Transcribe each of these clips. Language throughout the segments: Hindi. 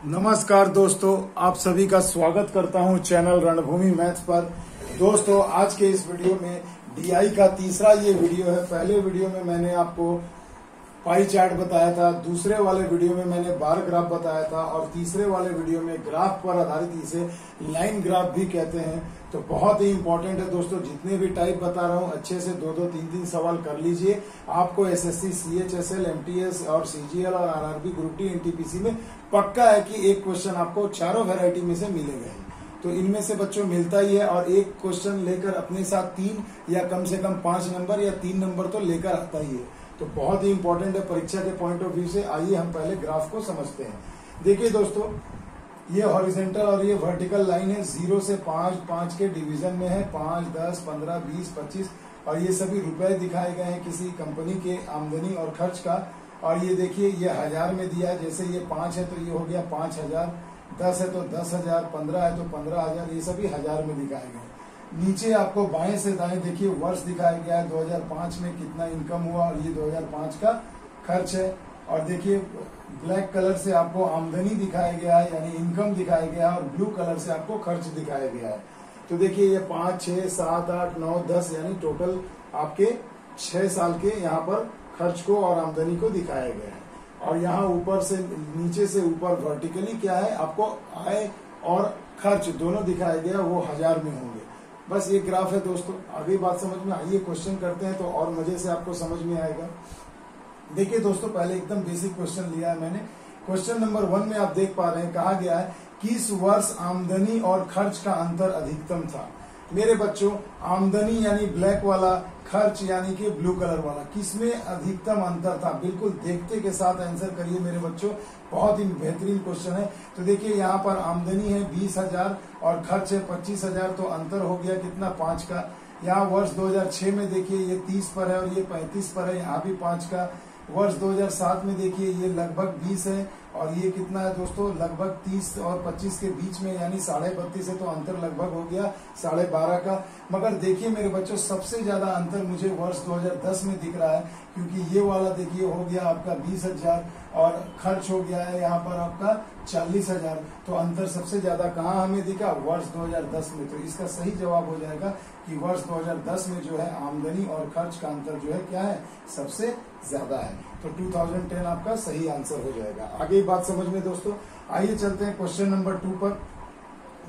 नमस्कार दोस्तों, आप सभी का स्वागत करता हूं चैनल रणभूमि मैथ्स पर। दोस्तों, आज के इस वीडियो में डीआई का तीसरा ये वीडियो है। पहले वीडियो में मैंने आपको पाई चार्ट बताया था, दूसरे वाले वीडियो में मैंने बार ग्राफ बताया था और तीसरे वाले वीडियो में ग्राफ पर आधारित, इसे लाइन ग्राफ भी कहते हैं। तो बहुत ही इंपॉर्टेंट है दोस्तों, जितने भी टाइप बता रहा हूं अच्छे से दो तीन तीन सवाल कर लीजिए। आपको एसएससी, सीएचएसएल, एमटीएस और सीजीएल और आरआरबी, ग्रुप डी, एनटीपीसी में पक्का है कि एक क्वेश्चन आपको चारों वेराइटी में से मिलेगा ही। तो इनमें से बच्चों मिलता ही है, और एक क्वेश्चन लेकर अपने साथ 3 या कम से कम 5 नंबर या 3 नंबर तो लेकर आता ही है। तो बहुत ही इंपॉर्टेंट है परीक्षा के पॉइंट ऑफ व्यू से। आइए हम पहले ग्राफ को समझते हैं। देखिए दोस्तों, ये हॉरिजेंटल और ये वर्टिकल लाइन है। 0 से 5 के डिवीजन में है। 5, 10, 15, 20, 25 और ये सभी रुपए दिखाए गए हैं किसी कंपनी के आमदनी और खर्च का। और ये देखिए, ये हजार में दिया है। जैसे ये 5 है तो ये हो गया 5000, 10 है तो 10,000, 15 है तो 15,000, ये सभी हजार में दिखाए गए। नीचे आपको बाएं से दाएं देखिए वर्ष दिखाया गया है। 2005 में कितना इनकम हुआ और ये 2005 का खर्च है। और देखिए ब्लैक कलर से आपको आमदनी दिखाया गया है, यानी इनकम दिखाया गया है, और ब्लू कलर से आपको खर्च दिखाया गया है। तो देखिए ये 5, 6, 7, 8, 9, 10 यानी टोटल आपके 6 साल के यहाँ पर खर्च को और आमदनी को दिखाया गया है। और यहाँ ऊपर से नीचे से ऊपर वर्टिकली क्या है, आपको आय और खर्च दोनों दिखाया गया, वो हजार में होंगे। बस ये ग्राफ है दोस्तों। आगे बात समझ में आइए क्वेश्चन करते हैं तो और मजे से आपको समझ में आएगा। देखिए दोस्तों, पहले एकदम बेसिक क्वेश्चन लिया है मैंने। क्वेश्चन नंबर 1 में आप देख पा रहे हैं, कहा गया है किस वर्ष आमदनी और खर्च का अंतर अधिकतम था। मेरे बच्चों, आमदनी यानी ब्लैक वाला, खर्च यानी कि ब्लू कलर वाला, किसमें अधिकतम अंतर था? बिल्कुल देखते के साथ आंसर करिए मेरे बच्चों, बहुत ही बेहतरीन क्वेश्चन है। तो देखिए यहाँ पर आमदनी है 20,000 और खर्च है 25,000, तो अंतर हो गया कितना? 5 का। यहाँ वर्ष 2006 में देखिए ये 30 पर है और ये 35 पर है, यहाँ भी 5 का। वर्ष 2007 में देखिए ये लगभग 20 है और ये कितना है दोस्तों? लगभग 30 और 25 के बीच में, यानी 32.5 है, तो अंतर लगभग हो गया 12.5 का। मगर देखिए मेरे बच्चों, सबसे ज्यादा अंतर मुझे वर्ष 2010 में दिख रहा है, क्योंकि ये वाला देखिए हो गया आपका 20,000 और खर्च हो गया है यहाँ पर आपका 40,000। तो अंतर सबसे ज्यादा कहाँ हमें दिखा? वर्ष 2010 में। तो इसका सही जवाब हो जाएगा कि वर्ष 2010 में जो है आमदनी और खर्च का अंतर जो है क्या है? सबसे ज्यादा है। तो 2010 आपका सही आंसर हो जाएगा। आगे बात समझ में दोस्तों, आइए चलते हैं क्वेश्चन नंबर 2 पर।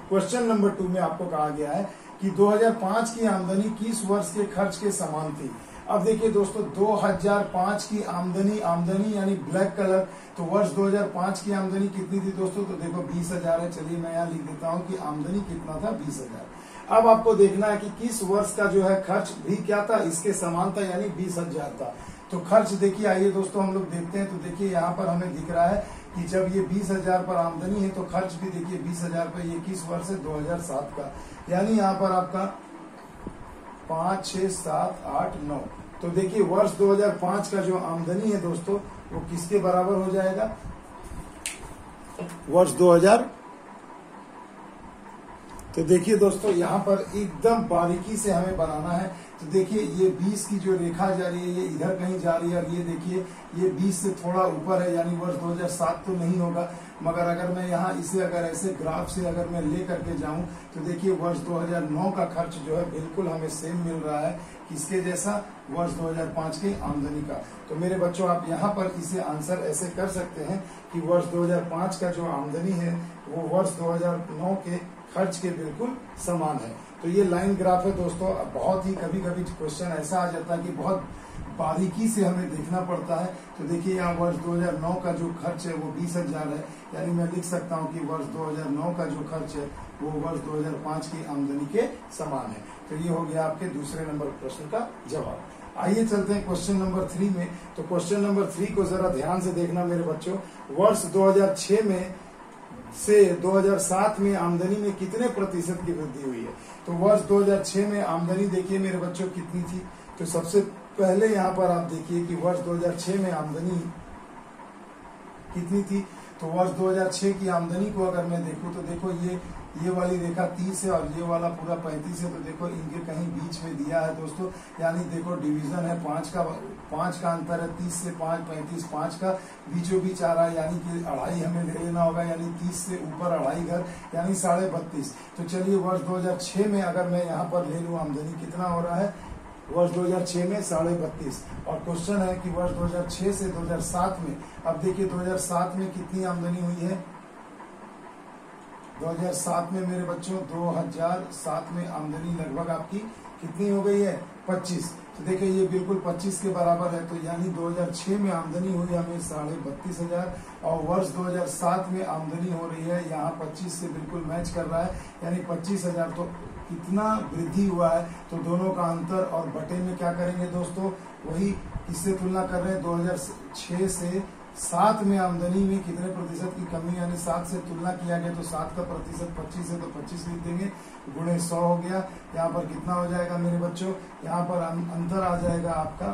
क्वेश्चन नंबर 2 में आपको कहा गया है कि 2005 की आमदनी किस वर्ष के खर्च के समान थी। अब देखिए दोस्तों, 2005 की आमदनी यानी ब्लैक कलर, तो वर्ष 2005 की आमदनी कितनी थी दोस्तों? तो देखो 20,000 है। चलिए मैं यहाँ लिख देता हूँ कि आमदनी कितना था? 20,000। अब आपको देखना है कि किस वर्ष का जो है खर्च भी क्या था? इसके समान था, यानी 20,000 था। तो खर्च देखिए, आइए दोस्तों हम लोग देखते हैं। तो देखिए यहाँ पर हमें दिख रहा है कि जब ये 20,000 पर आमदनी है तो खर्च भी देखिए 20,000 पर। ये किस वर्ष है? 2007 का। यानी यहाँ पर आपका 5, 6, 7, 8, 9। तो देखिए वर्ष 2005 का जो आमदनी है दोस्तों, वो किसके बराबर हो जाएगा? वर्ष 2000। तो देखिए दोस्तों, यहाँ पर एकदम बारीकी से हमें बनाना है। तो देखिए ये 20 की जो रेखा जा रही है ये इधर कहीं जा रही है, और ये देखिए ये 20 से थोड़ा ऊपर है, यानी वर्ष 2007 तो नहीं होगा। मगर अगर मैं यहाँ इसे अगर ऐसे ग्राफ से अगर मैं ले करके जाऊं तो देखिए वर्ष 2009 का खर्च जो है बिल्कुल हमें सेम मिल रहा है। किसके जैसा? वर्ष 2005 की आमदनी का। तो मेरे बच्चों, आप यहाँ पर इसे आंसर ऐसे कर सकते हैं कि वर्ष 2005 का जो आमदनी है वो वर्ष 2009 के खर्च के बिल्कुल समान है। तो ये लाइन ग्राफ है दोस्तों। बहुत ही कभी कभी क्वेश्चन ऐसा आ जाता है कि बहुत बारीकी से हमें देखना पड़ता है। तो देखिए यहाँ वर्ष 2009 का जो खर्च है वो 20,000 है, यानी मैं लिख सकता हूँ कि वर्ष 2009 का जो खर्च है वो वर्ष 2005 की आमदनी के समान है। तो ये हो गया आपके दूसरे नंबर प्रश्न का जवाब। आइए चलते हैं क्वेश्चन नंबर 3 में। तो क्वेश्चन नंबर 3 को जरा ध्यान से देखना मेरे बच्चों। वर्ष 2006 में से 2007 में आमदनी में कितने प्रतिशत की वृद्धि हुई है? तो वर्ष 2006 में आमदनी देखिए मेरे बच्चों कितनी थी। तो सबसे पहले यहाँ पर आप देखिए कि वर्ष 2006 में आमदनी कितनी थी। तो वर्ष 2006 की आमदनी को अगर मैं देखूं तो देखो ये ये वाली रेखा 30 है और ये वाला पूरा 35 है। तो देखो इनके कहीं बीच में दिया है दोस्तों, यानी देखो डिवीजन है 5 का अंतर है, 30 से 5, 35, 5 का बीचों बीच आ रहा है, यानी कि 2.5 हमें ले लेना होगा, यानी 30 से ऊपर 2.5 घर यानी 32.5। तो चलिए वर्ष 2006 में अगर मैं यहाँ पर ले लूँ आमदनी कितना हो रहा है, वर्ष 2006 में 32.5। और क्वेश्चन है कि वर्ष 2006 से 2007 में, अब देखिए 2007 में कितनी आमदनी हुई है। 2007 में मेरे बच्चों 2007 में आमदनी लगभग आपकी कितनी हो गई है, 25। तो देखिए ये बिल्कुल 25 के बराबर है। तो यानी 2006 में आमदनी हुई हमें 32,500 और वर्ष 2007 में आमदनी हो रही है यहाँ 25 से बिल्कुल मैच कर रहा है, यानी 25,000। तो कितना वृद्धि हुआ है। तो दोनों का अंतर और बटे में क्या करेंगे दोस्तों, वही किससे तुलना कर रहे हैं, 2006 से 7 में आमदनी में कितने प्रतिशत की कमी, यानी 7 से तुलना किया गया तो 7 का प्रतिशत 25 है तो 25 लिख देंगे, गुणे 100 हो गया। यहाँ पर कितना हो जाएगा मेरे बच्चों, यहाँ पर अंतर आ जाएगा आपका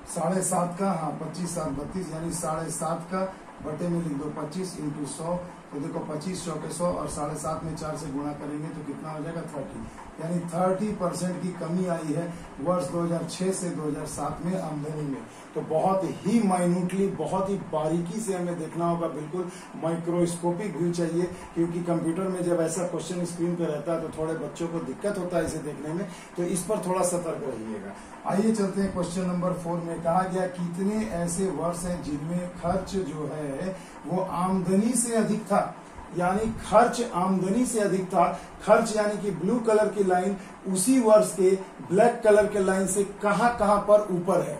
7.5 का, हाँ 25 7 32 यानी 7.5 का बटे में लिख दो 25 इंटू 100। तो देखो 25 चौके 100 और 7.5 में 4 से गुणा करेंगे तो कितना हो जाएगा 30, यानी 30% की कमी आई है वर्ष 2006 से 2007 में आमदनी में। तो बहुत ही माइन्यूटली, बहुत ही बारीकी से हमें देखना होगा, बिल्कुल माइक्रोस्कोपिक व्यू चाहिए, क्योंकि कंप्यूटर में जब ऐसा क्वेश्चन स्क्रीन पे रहता है तो थोड़े बच्चों को दिक्कत होता है इसे देखने में, तो इस पर थोड़ा सतर्क रहिएगा। आइए चलते हैं क्वेश्चन नंबर 4 में। कहा गया कितने ऐसे वर्ष हैं जिनमें खर्च जो है वो आमदनी से अधिक था, यानी खर्च आमदनी से अधिक था। खर्च यानी कि ब्लू कलर की लाइन उसी वर्ष के ब्लैक कलर के लाइन से कहां पर ऊपर है।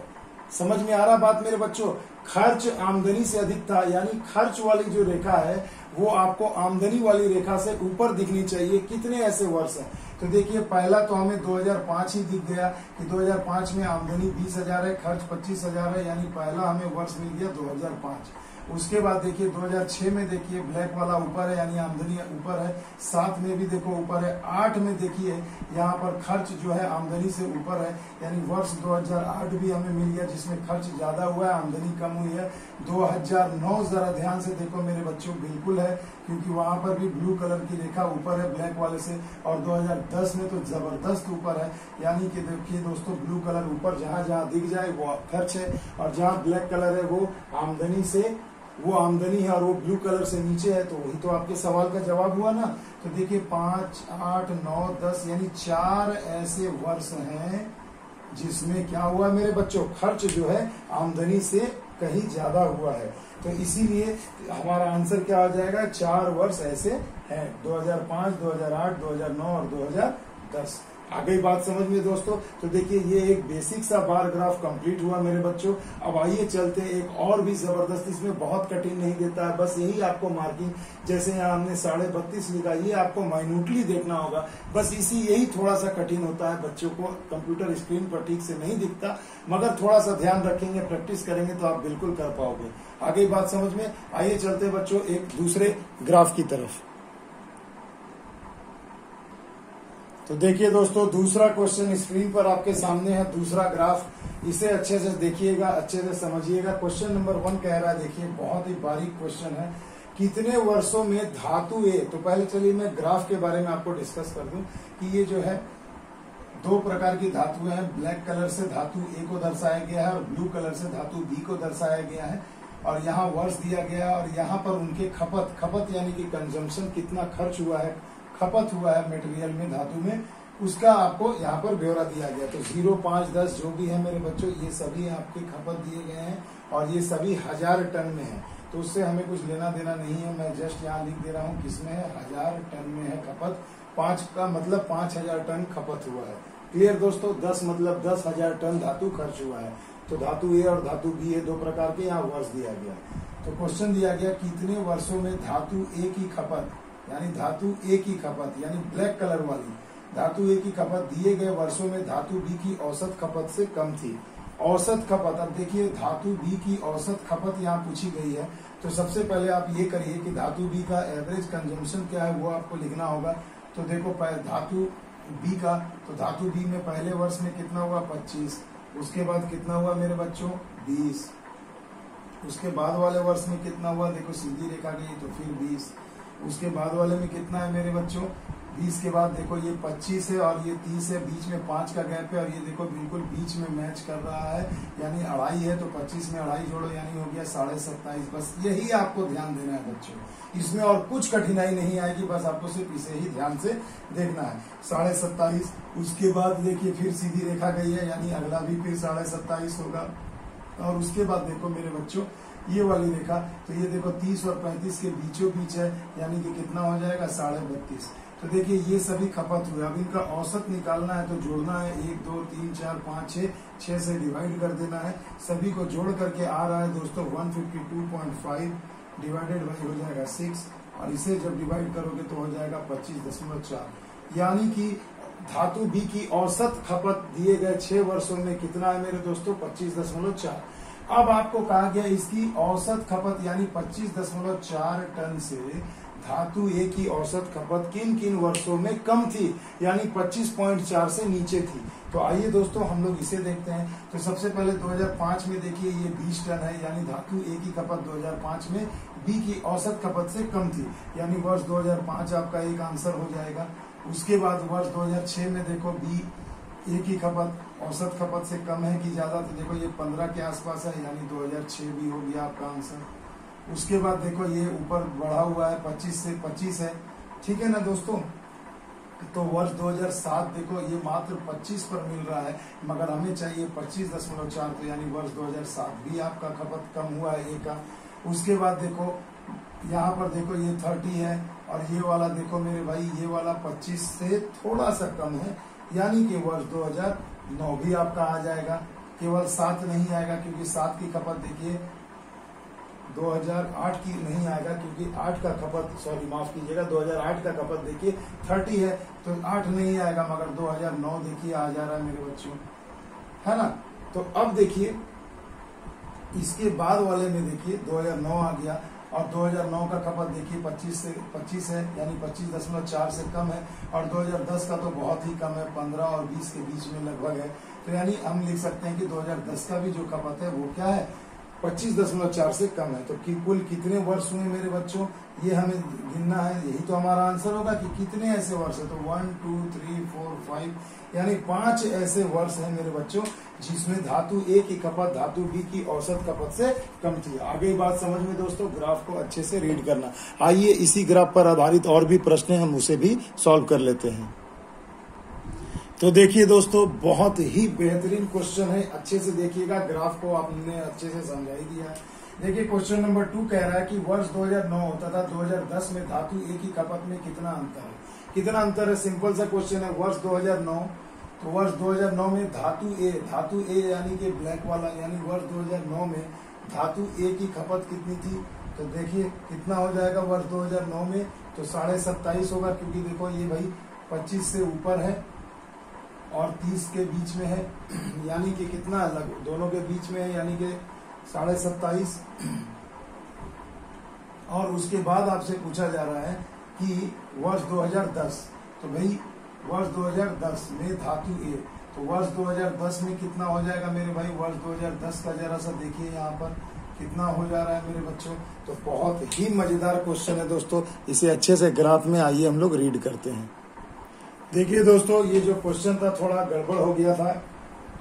समझ में आ रहा बात मेरे बच्चों, खर्च आमदनी से अधिक था, यानी खर्च वाली जो रेखा है वो आपको आमदनी वाली रेखा से ऊपर दिखनी चाहिए। कितने ऐसे वर्ष हैं, तो देखिए पहला तो हमें 2005 ही दिख गया कि 2005 में आमदनी 20,000 है, खर्च 25,000 है, यानी पहला हमें वर्ष मिल गया 2005। उसके बाद देखिए 2006 में देखिए ब्लैक वाला ऊपर है, यानी आमदनी ऊपर है। 7 में भी देखो ऊपर है। 8 में देखिए यहाँ पर खर्च जो है आमदनी से ऊपर है, यानी वर्ष 2008 भी हमें मिल गया जिसमें खर्च ज्यादा हुआ है, आमदनी कम हुई है। 2009 जरा ध्यान से देखो मेरे बच्चों, बिल्कुल है क्योंकि वहां पर भी ब्लू कलर की रेखा ऊपर है ब्लैक वाले से। और 2010 में तो जबरदस्त ऊपर है, यानी कि देखिए दोस्तों ब्लू कलर ऊपर जहां जहां दिख जाए वो खर्च है, और जहां ब्लैक कलर है वो आमदनी से, वो आमदनी है, और वो ब्लू कलर से नीचे है। तो वही तो आपके सवाल का जवाब हुआ ना। तो देखिए 5, 8, 9, 10 यानी 4 ऐसे वर्ष हैं जिसमें क्या हुआ मेरे बच्चों, खर्च जो है आमदनी से कहीं ज्यादा हुआ है। तो इसीलिए हमारा आंसर क्या आ जाएगा, 4 वर्ष ऐसे हैं, 2005, 2008, 2009 और 2010। आ गई बात समझ में दोस्तों। तो देखिए ये एक बेसिक सा बार ग्राफ कंप्लीट हुआ मेरे बच्चों। अब आइए चलते हैं एक और भी जबरदस्त, इसमें बहुत कठिन नहीं देता है, बस यही आपको मार्किंग, जैसे यहाँ हमने 32.5 लिखा, ये आपको माइन्यूटली देखना होगा, बस यही थोड़ा सा कठिन होता है, बच्चों को कंप्यूटर स्क्रीन पर ठीक से नहीं दिखता, मगर थोड़ा सा ध्यान रखेंगे, प्रैक्टिस करेंगे तो आप बिल्कुल कर पाओगे। आ गई बात समझ में। आइए चलते हैं बच्चों एक दूसरे ग्राफ की तरफ। तो देखिए दोस्तों दूसरा क्वेश्चन स्क्रीन पर आपके सामने है, दूसरा ग्राफ, इसे अच्छे से देखिएगा, अच्छे से समझिएगा। क्वेश्चन नंबर 1 कह रहा है, देखिए बहुत ही बारीक क्वेश्चन है, कितने वर्षों में धातु ए, तो पहले चलिए मैं ग्राफ के बारे में आपको डिस्कस कर दूं कि ये जो है 2 प्रकार की धातुएं हैं। ब्लैक कलर से धातु ए को दर्शाया गया है और ब्लू कलर से धातु बी को दर्शाया गया है, और यहाँ वर्ष दिया गया है, और यहाँ पर उनके खपत यानी कि कंजम्पशन, कितना खर्च हुआ है, खपत हुआ है मटेरियल में, धातु में, उसका आपको यहाँ पर ब्यौरा दिया गया। तो 0, 5, 10 जो भी है मेरे बच्चों, ये सभी आपके खपत दिए गए हैं और ये सभी 1000 टन में है, तो उससे हमें कुछ लेना देना नहीं है। मैं जस्ट यहाँ लिख दे रहा हूँ किसमें है, 1000 टन में है खपत। 5 का मतलब 5000 टन खपत हुआ है। क्लियर दोस्तों, 10 मतलब 10,000 टन धातु खर्च हुआ है। तो धातु ए और धातु बी है 2 प्रकार के, यहाँ वर्ष दिया गया। तो क्वेश्चन दिया गया कितने वर्षों में धातु ए की खपत, यानी धातु ए की खपत, यानी ब्लैक कलर वाली धातु ए की खपत दिए गए वर्षों में धातु बी की औसत खपत से कम थी। औसत खपत, अब देखिए धातु बी की औसत खपत यहाँ पूछी गई है। तो सबसे पहले आप ये करिए कि धातु बी का एवरेज कंजम्पशन क्या है वो आपको लिखना होगा। तो देखो धातु बी का, तो धातु बी में पहले वर्ष में कितना हुआ 25, उसके बाद कितना हुआ मेरे बच्चों 20, उसके बाद वाले वर्ष में कितना हुआ, देखो सीधी रेखा गई तो फिर 20, उसके बाद वाले में कितना है मेरे बच्चों 20 के बाद देखो ये 25 है और ये 30 है, बीच में 5 का गैप है और ये देखो बिल्कुल बीच में मैच कर रहा है, यानी 2.5 है तो 25 में 2.5 जोड़ो यानी हो गया 27.5। बस यही आपको ध्यान देना है बच्चों, इसमें और कुछ कठिनाई नहीं आएगी, बस आपको सिर्फ इसे ही ध्यान से देखना है 27.5। उसके बाद देखिए फिर सीधी रेखा गई है यानी अगला भी फिर 27.5 होगा। और उसके बाद देखो मेरे बच्चों ये वाली रेखा, तो ये देखो 30 और 35 के बीचों बीच है यानी कि कितना हो जाएगा 32.5। तो देखिए ये सभी खपत हुए, अब इनका औसत निकालना है तो जोड़ना है 1 2 3 4 5 6 से डिवाइड कर देना है, सभी को जोड़ करके आ रहा है दोस्तों 152.5 डिवाइडेड बाई हो जाएगा 6 और इसे जब डिवाइड करोगे तो हो जाएगा 25.4। यानी कि धातु बी की औसत खपत दिए गए 6 वर्षों में कितना है मेरे दोस्तों 25.4। अब आपको कहा गया इसकी औसत खपत यानी 25.4 टन से धातु ए की औसत खपत किन किन वर्षों में कम थी, यानी 25.4 से नीचे थी। तो आइए दोस्तों हम लोग इसे देखते हैं। तो सबसे पहले 2005 में देखिए ये 20 टन है, यानी धातु ए की खपत 2005 में बी की औसत खपत से कम थी, यानी वर्ष 2005 आपका एक आंसर हो जाएगा। उसके बाद वर्ष 2006 में देखो बी ए की खपत औसत खपत से कम है कि ज्यादा, तो देखो ये 15 के आसपास है यानी 2006 भी हो गया आपका आंसर। उसके बाद देखो ये ऊपर बढ़ा हुआ है 25 से 25 है, ठीक है ना दोस्तों। तो वर्ष 2007 देखो ये मात्र 25 पर मिल रहा है, मगर हमें चाहिए 25.4, तो यानी वर्ष 2007 भी आपका खपत कम हुआ है ए का। उसके बाद देखो यहाँ पर देखो ये 30 है और ये वाला देखो मेरे भाई ये वाला 25 से थोड़ा सा कम है, यानी कि वर्ष 2009 भी आपका आ जाएगा। केवल 7 नहीं आएगा क्योंकि 7 की खपत देखिए 2008 की नहीं आएगा, क्योंकि 8 का खपत सॉरी माफ कीजिएगा 2008 का खपत देखिए 30 है तो 8 नहीं आएगा, मगर 2009 देखिए आ जा रहा है मेरे बच्चों, है ना। तो अब देखिए इसके बाद वाले में देखिए 2009 आ गया और 2009 का खपत देखिए 25 है यानी 25.4 से कम है, और 2010 का तो बहुत ही कम है 15 और 20 के बीच में लगभग है। तो यानी हम लिख सकते हैं कि 2010 का भी जो खपत है वो क्या है 25.4 से कम है। तो कुल कितने वर्ष हुए मेरे बच्चों ये हमें गिनना है, यही तो हमारा आंसर होगा कि कितने ऐसे वर्ष है। तो 1 2 3 4 5 यानी 5 ऐसे वर्ष हैं मेरे बच्चों जिसमें धातु ए की खपत धातु बी की औसत खपत से कम थी। आगे बात समझ में दोस्तों, ग्राफ को अच्छे से रीड करना। आइए इसी ग्राफ पर आधारित और भी प्रश्न हैं, हम उसे भी सॉल्व कर लेते हैं। तो देखिए दोस्तों बहुत ही बेहतरीन क्वेश्चन है, अच्छे से देखिएगा, ग्राफ को आपने अच्छे से समझा ही दिया है। देखिए क्वेश्चन नंबर 2 कह रहा है कि वर्ष 2009 तथा 2010 में धातु ए की खपत में कितना अंतर है। कितना अंतर है, सिंपल सा क्वेश्चन है। वर्ष 2009 तो वर्ष 2009 में धातु ए यानी कि ब्लैक वाला, यानी वर्ष 2009 में धातु ए की खपत कितनी थी। तो देखिए कितना हो जाएगा वर्ष 2009 में, तो 27.5 होगा, क्योंकि देखो ये भाई 25 से ऊपर है और 30 के बीच में है, यानी कि कितना अलग दोनों के बीच में है, यानी कि 27.5। और उसके बाद आपसे पूछा जा रहा है कि वर्ष 2010, तो भाई वर्ष 2010 में धातु ए, तो वर्ष 2010 में कितना हो जाएगा मेरे भाई। वर्ष 2010 का जरा सा देखिए यहाँ पर कितना हो जा रहा है मेरे बच्चों। तो बहुत ही मजेदार क्वेश्चन है दोस्तों, इसे अच्छे से ग्राफ में आइए हम लोग रीड करते हैं। देखिए दोस्तों ये जो क्वेश्चन था थोड़ा गड़बड़ हो गया था,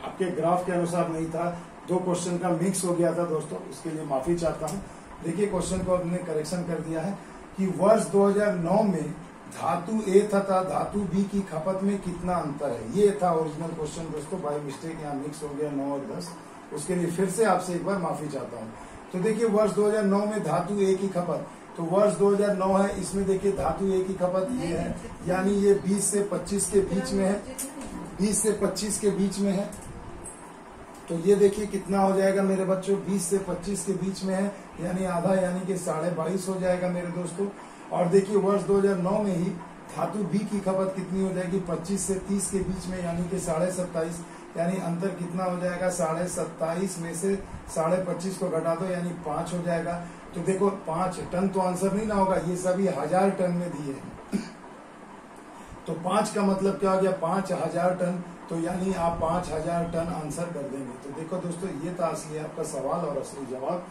आपके ग्राफ के अनुसार नहीं था, 2 क्वेश्चन का मिक्स हो गया था दोस्तों, इसके लिए माफी चाहता हूँ। देखिए क्वेश्चन को हमने करेक्शन कर दिया है कि वर्ष 2009 में धातु ए तथा धातु बी की खपत में कितना अंतर है। ये था ओरिजिनल क्वेश्चन दोस्तों, बाय मिस्टेक यहाँ मिक्स हो गया 9 और 10, उसके लिए फिर से आपसे एक बार माफी चाहता हूँ। तो देखिए वर्ष 2009 में धातु ए की खपत, तो वर्ष 2009 है, इसमें देखिए धातु ए की खपत ये है, यानी ये 20 से 25 के बीच में है, 20 से 25 के बीच में है। तो ये देखिए कितना हो जाएगा मेरे बच्चों, 20 से 25 के बीच में है, यानी आधा, यानी कि 22.5 हो जाएगा मेरे दोस्तों। और देखिए वर्ष 2009 में ही धातु बी की खपत कितनी हो जाएगी, 25 से 30 के बीच में, यानी कि 27.5, यानी अंतर कितना हो जाएगा 27.5 में से 25.5 को घटा दो यानी 5 हो जाएगा। तो देखो 5 टन तो आंसर नहीं ना होगा, ये सभी 1000 टन में दिए हैं। तो 5 का मतलब क्या हो गया 5000 टन, तो यानी आप 5000 टन आंसर कर देंगे। तो देखो दोस्तों ये था असली आपका सवाल और असली जवाब।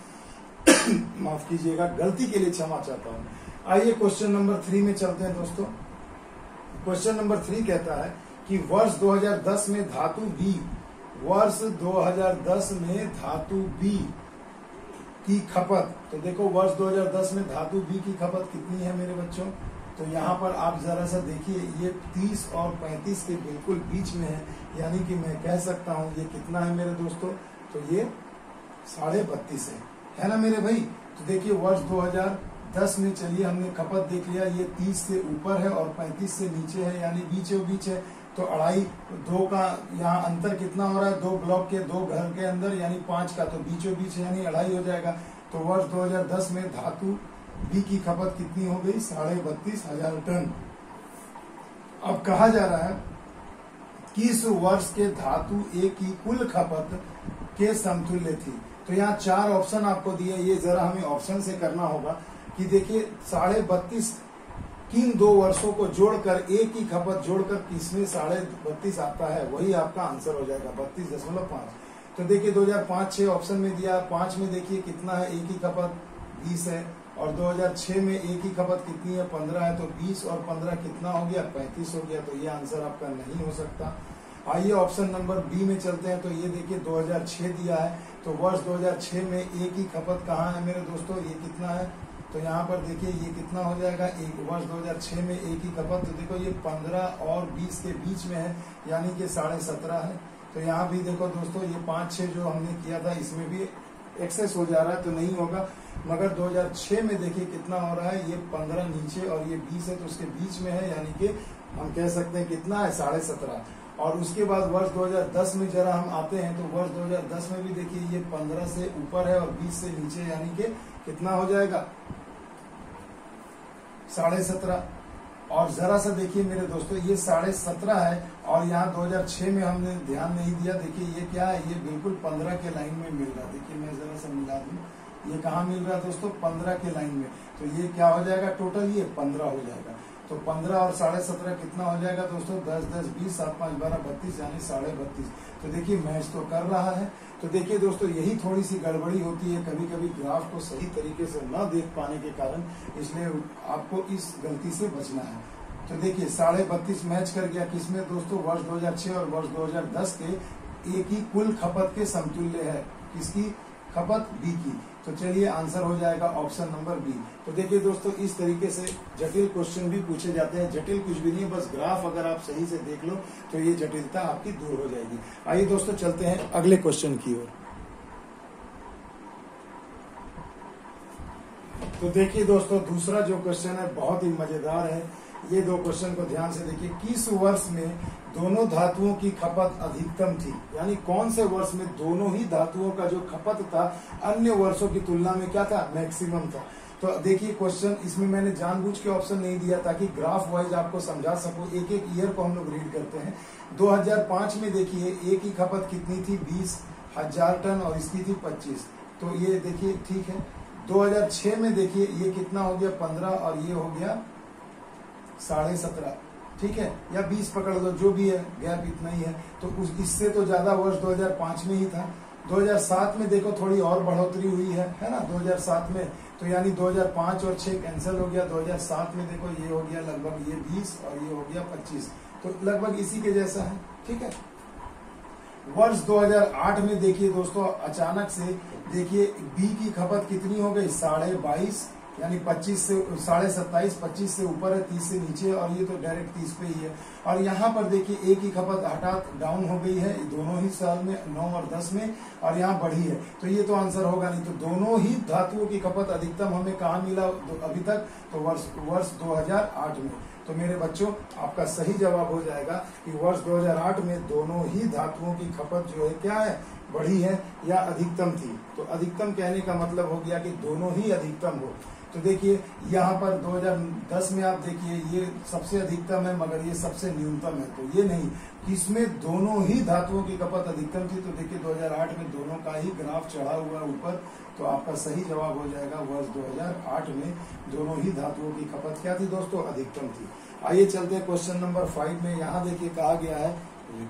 माफ कीजिएगा, गलती के लिए क्षमा चाहता हूं। आइए क्वेश्चन नंबर 3 में चलते हैं दोस्तों। क्वेश्चन नंबर 3 कहता है कि वर्ष 2010 में धातु बी, वर्ष 2010 में धातु बी की खपत, तो देखो वर्ष 2010 में धातु बी की खपत कितनी है मेरे बच्चों। तो यहाँ पर आप जरा सा देखिए, ये 30 और 35 के बिल्कुल बीच में है, यानी कि मैं कह सकता हूँ ये कितना है मेरे दोस्तों, तो ये 32.5 है ना मेरे भाई। तो देखिए वर्ष 2010 में, चलिए हमने खपत देख लिया, ये 30 से ऊपर है और 35 से नीचे है, यानी बीचों बीच है। तो 2.5 2 का यहाँ अंतर कितना हो रहा है, 2 ब्लॉक के 2 घर के अंदर, यानी 5 का, तो बीचों बीच यानी 2.5 हो जाएगा। तो वर्ष 2010 में धातु बी की खपत कितनी हो गई, 32,500 टन। अब कहा जा रहा है किस वर्ष के धातु ए की कुल खपत के समतुल्य थी। तो यहाँ 4 ऑप्शन आपको दिए, ये जरा हमें ऑप्शन से करना होगा कि देखिए 32.5 किन 2 वर्षों को जोड़कर ए की खपत जोड़कर किसमें 32.5 आता है, वही आपका आंसर हो जाएगा 32.5। तो देखिए 2005-6 ऑप्शन में दिया, 5 में देखिए कितना है, ए की खपत 20 है, और 2006 में ए की खपत कितनी है, 15 है। तो 20 और 15 कितना हो गया, 35 हो गया। तो ये आंसर आपका नहीं हो सकता। आइए ऑप्शन नंबर बी में चलते हैं। तो ये देखिए 2006 दिया है, तो वर्ष 2006 में ए की खपत कहाँ है मेरे दोस्तों, ये कितना है, तो यहाँ पर देखिए ये कितना हो जाएगा, वर्ष 2006 में ए की खपत, तो देखो ये 15 और 20 के बीच में है, यानी कि 17.5 है। तो यहाँ भी देखो दोस्तों, ये 5-6 जो हमने किया था इसमें भी एक्सेस हो जा रहा है, तो नहीं होगा। मगर 2006 में देखिए कितना हो रहा है, ये 15 नीचे और ये 20 है, तो उसके बीच में है, यानी कि हम कह सकते हैं कितना है, 17.5। और उसके बाद वर्ष 2010 में जरा हम आते हैं, तो वर्ष 2010 में भी देखिए ये 15 से ऊपर है और 20 से नीचे, यानी कि कितना हो जाएगा, 17.5। और जरा सा देखिए मेरे दोस्तों, ये 17.5 है, और यहाँ 2006 में हमने ध्यान नहीं दिया। देखिए ये क्या है, ये बिल्कुल 15 के लाइन में मिल रहा है। देखिए मैं जरा सा मिला दूं, ये कहाँ मिल रहा है दोस्तों, 15 के लाइन में। तो ये क्या हो जाएगा, टोटल ये 15 हो जाएगा। तो 15 और 17.5 कितना हो जाएगा दोस्तों, 10 10 20 7 5 12 32, यानी 32.5। तो देखिए मैच तो कर रहा है। तो देखिए दोस्तों, यही थोड़ी सी गड़बड़ी होती है कभी कभी ग्राफ को सही तरीके से न देख पाने के कारण, इसलिए आपको इस गलती से बचना है। तो देखिए 32.5 मैच कर गया किसमें दोस्तों, वर्ष 2006 और वर्ष 2010 के ए की कुल खपत के समतुल्य है, किसकी खपत, बी की। तो चलिए आंसर हो जाएगा ऑप्शन नंबर बी। तो देखिए दोस्तों, इस तरीके से जटिल क्वेश्चन भी पूछे जाते हैं। जटिल कुछ भी नहीं, बस ग्राफ अगर आप सही से देख लो तो ये जटिलता आपकी दूर हो जाएगी। आइए दोस्तों चलते हैं अगले क्वेश्चन की ओर। तो देखिए दोस्तों, दूसरा जो क्वेश्चन है बहुत ही मजेदार है। ये 2 क्वेश्चन को ध्यान से देखिए। किस वर्ष में दोनों धातुओं की खपत अधिकतम थी, यानी कौन से वर्ष में दोनों ही धातुओं का जो खपत था अन्य वर्षों की तुलना में क्या था, मैक्सिमम था। तो देखिए क्वेश्चन, इसमें मैंने जानबूझ के ऑप्शन नहीं दिया ताकि ग्राफ वाइज आपको समझा सकूं। एक एक ईयर को हम लोग रीड करते हैं। 2005 में देखिए ए की खपत कितनी थी, 20,000 टन, और इसकी थी 25। तो ये देखिए ठीक है। 2006 में देखिए ये कितना हो गया, 15, और ये हो गया 17.5, ठीक है, या 20 पकड़ लो, जो भी है, गैप इतना ही है। तो इससे तो ज्यादा वर्ष 2005 में ही था। 2007 में देखो थोड़ी और बढ़ोतरी हुई है ना, 2007 में, तो यानी 2005 और 6 कैंसिल हो गया। 2007 में देखो ये हो गया लगभग ये 20 और ये हो गया 25, तो लगभग इसी के जैसा है, ठीक है। वर्ष 2008 में देखिए दोस्तों, अचानक से देखिए बी की खपत कितनी हो गई, 22.5, यानी 25 से 27.5, 25 से ऊपर है, 30 से नीचे, और ये तो डायरेक्ट 30 पे ही है। और यहाँ पर देखिए ए की खपत हठात डाउन हो गई है दोनों ही साल में, 9 और 10 में, और यहाँ बढ़ी है। तो ये तो आंसर होगा नहीं। तो दोनों ही धातुओं की खपत अधिकतम हमें कहाँ मिला अभी तक, तो वर्ष 2008 में। तो मेरे बच्चों, आपका सही जवाब हो जाएगा कि वर्ष 2008 में दोनों ही धातुओं की खपत जो है क्या है, बढ़ी है या अधिकतम थी। तो अधिकतम कहने का मतलब हो गया कि दोनों ही अधिकतम हो। तो देखिए यहाँ पर 2010 में आप देखिए ये सबसे अधिकतम है, मगर ये सबसे न्यूनतम है। तो ये नहीं, इसमें दोनों ही धातुओं की खपत अधिकतम थी। तो देखिए 2008 में दोनों का ही ग्राफ चढ़ा हुआ है ऊपर। तो आपका सही जवाब हो जाएगा वर्ष 2008 में दोनों ही धातुओं की खपत क्या थी दोस्तों, अधिकतम थी। आइए चलते हैं क्वेश्चन नंबर 5 में। यहाँ देखिए कहा गया है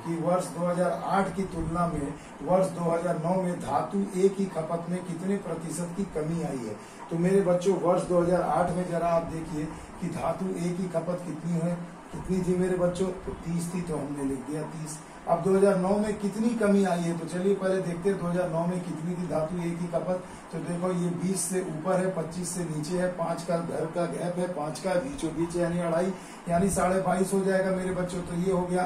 कि वर्ष 2008 की तुलना में वर्ष 2009 में धातु ए की खपत में कितने प्रतिशत की कमी आई है। तो मेरे बच्चों वर्ष 2008 में जरा आप देखिए कि धातु ए की खपत कितनी थी मेरे बच्चों, तो 30 थी, तो हमने लिख दिया 30। अब 2009 में कितनी कमी आई है, तो चलिए पहले देखते हैं 2009 में कितनी थी धातु ए की खपत। तो देखो ये 20 से ऊपर है, 25 से नीचे है, 5 का घर का गैप है, 5 का बीचों बीच यानी 2.5 यानी 22.5 हो जाएगा मेरे बच्चों। तो ये हो गया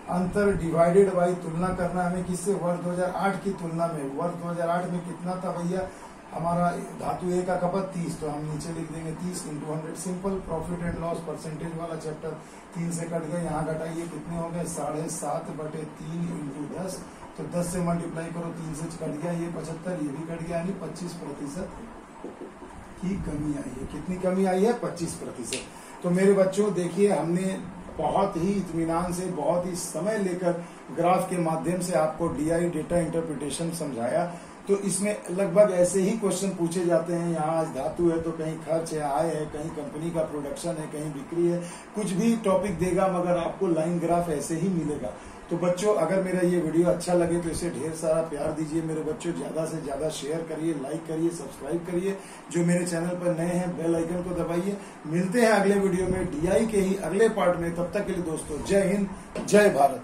अंतर डिवाइडेड बाई तुलना करना हमें किससे, वर्ष 2008 की तुलना में। वर्ष 2008 में कितना था भैया हमारा धातु ए का खपत 30, तो हम नीचे लिख देंगे 30 into 100। Simple profit and loss percentage वाला चैप्टर 3 से कट गए, यहाँ घटाइए कितने हो गए 7.5/3 इंटू 10, तो 10 से मल्टीप्लाई करो, 3 से कट गया ये 75, ये भी कट गया, यानी 25% की कमी आई है। कितनी कमी आई है, 25%। तो मेरे बच्चों देखिए हमने बहुत ही इत्मीनान से बहुत ही समय लेकर ग्राफ के माध्यम से आपको डीआई डेटा इंटरप्रिटेशन समझाया। तो इसमें लगभग ऐसे ही क्वेश्चन पूछे जाते हैं। यहाँ आज धातु है तो कहीं खर्च है, आय है, कहीं कंपनी का प्रोडक्शन है, कहीं बिक्री है, कुछ भी टॉपिक देगा मगर आपको लाइन ग्राफ ऐसे ही मिलेगा। तो बच्चों अगर मेरा ये वीडियो अच्छा लगे तो इसे ढेर सारा प्यार दीजिए मेरे बच्चों, ज्यादा से ज्यादा शेयर करिए, लाइक करिए, सब्सक्राइब करिए। जो मेरे चैनल पर नए हैं बेल आइकन को दबाइए। मिलते हैं अगले वीडियो में डीआई के ही अगले पार्ट में, तब तक के लिए दोस्तों जय हिंद जय भारत।